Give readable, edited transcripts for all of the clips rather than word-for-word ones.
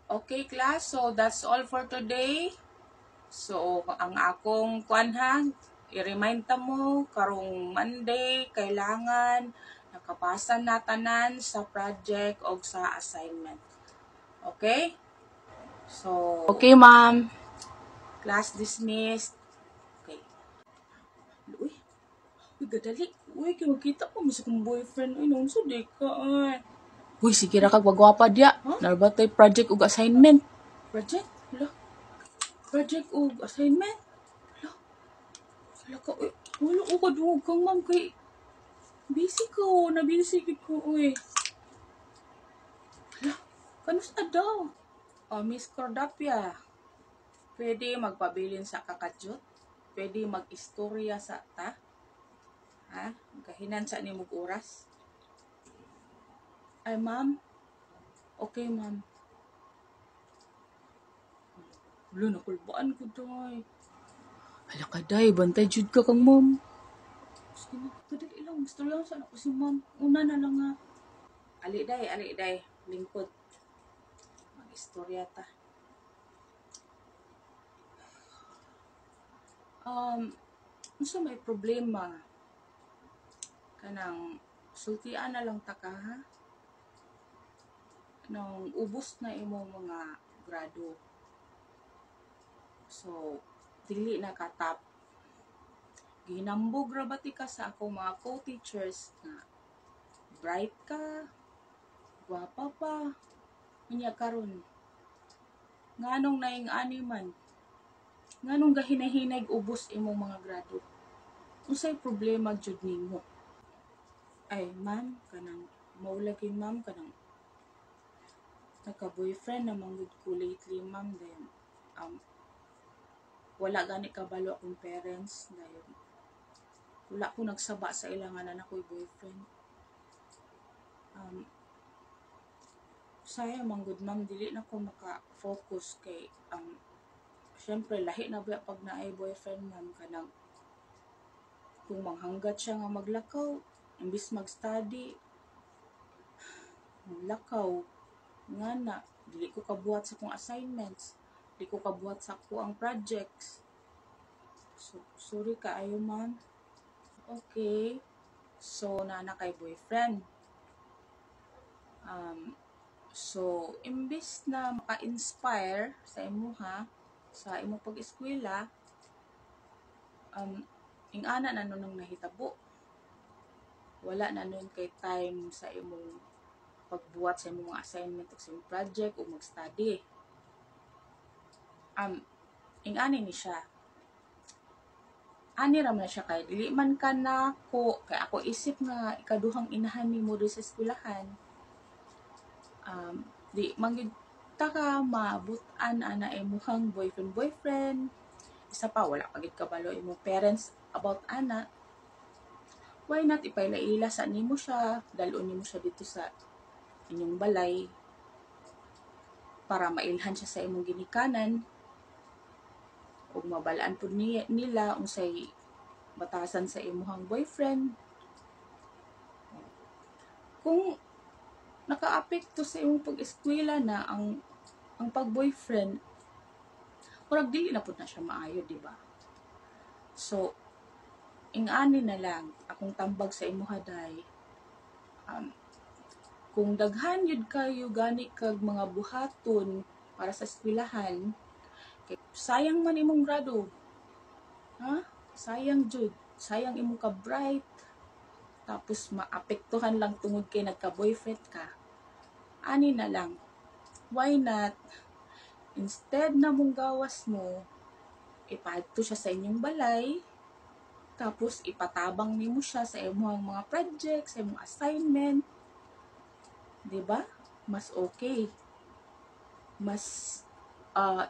Okay, class. So, that's all for today. So, ang akong kuanha, i-remind ta mo, karong Monday, kailangan nakapasa na tanan sa project o sa assignment. Okay? So, okay, ma'am. Class dismissed. Okay. Uy, gadali. Uy, kinukita ko sa kong boyfriend. Uy, nung di ka. Uy, sige ra kag wagwapa dia. Huh? Narbatay project ug assignment. Project? Hala. Project ug assignment? Hala ka, uy. Wala ko kadungog kang ma'am kay busy ko. Na-busy ko, uy. Hala, kanusta daw? Oh, Miss Cordapia, pwede magpabilin sa kakadyot? Pwede mag-istorya sa ta? Ha? Kahinan sa nimog oras? Ay, ma'am. Okay, ma'am. Wala, nakulbaan ko, day. Hala ka, day. Bantay jud ka kang ma'am. Sige na, kadali lang. Gusto lang sana ko si ma'am. Una na lang nga. Ali, day. Lingkod. Mag-istorya ta. Unsa may problema? Kanang sultian na lang ta ka, ha? Nung ubos na imo mga grado. So, dili na katap. Ginambog ra bati ka sa akong mga co-teachers na bright ka, gwapa pa, unya karon. Nganong naing ani man? Nganong gahinahinay ubos imong mga grado? Unsay problema jud nimo? Ay, ma'am, kanang maulagin ma'am kanang nagka-boyfriend na manggod ko lately, ma'am, then wala gani kabalo akong parents dahil wala ko nagsaba sa ilangan na ako'y boyfriend. Sayang manggod ma'am, dili na ko maka-focus kay syempre lahi na ba pag naay boyfriend ma'am kanang kung manghanggat siya nga maglakaw imbis mag-study maglakaw nga na dili ko kabuhat sa akong assignments, dili ko kabuhat sa akong projects. So, sorry kaayo ma'am. Okay. So, na kay boyfriend. So, imbis na maka-inspire sa imuha, sa imong pag-eskwela, ingana na nun nahitabo. Wala na nun kay time sa imong pagbuhat sa imong assignment o sa imong project o mag-study. Ingani ni siya. Ani ra man siya kay dili man ka na ko kay ako isip nga ikaduhang inahan nimo sa eskwelahan. Di mangyud ta ka mabutan ana imuhang boyfriend. Isa pa wala pagid kabalo imong parents about ana. Why not ipailaila sa nimo siya, dalon nimo siya dito sa inyong balay para mailhan siya sa imong ginikanan ug mabalaan pud nila unsay batasan sa imuhang boyfriend. Kung nakaapekto sa imong pag-eskwela na ang pag-boyfriend, murag dili na pud na siya maayo, di ba? So, ingani na lang akong tambag sa imuha day. Kung daghan yun kayo gani kag mga buhaton para sa eskwelahan, sayang man imong grado. Ha? Sayang jud. Sayang imong ka bright. Tapos maapektuhan lang tungod kay nagka-boyfriend ka. Ani na lang. Why not? Instead na mong gawas mo, ipaadto siya sa inyong balay, tapos ipatabang nimo siya sa imong mga project, sa imong assignment. Diba? Mas okay. Mas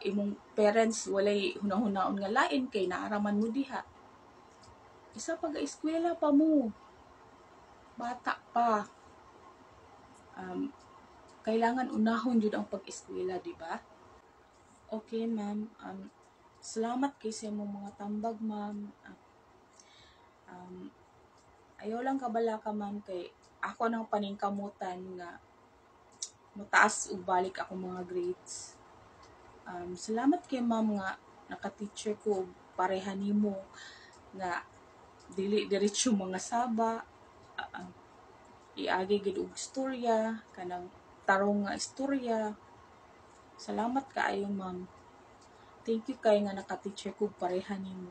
imong parents walay hunahunaon nga lain kay naaraman mo diha. Isa pag-eskwela pa mo. Bata pa. Kailangan unahon jud ang pag-eskwela, di ba? Okay, ma'am. Salamat kay sa imong mga tambag, ma'am. Ayaw lang kabala ka, ma'am, kay ako nang paningkamutan nga mataas ug balik ako mga grades. Salamat kay ma'am nga naka-teacher ko og pareha nimo nga dili diretso mga saba, iagi gid og istorya, kanang tarong nga istorya. Salamat kaayo ma'am. Thank you kay nga naka-teacher ko og pareha nimo.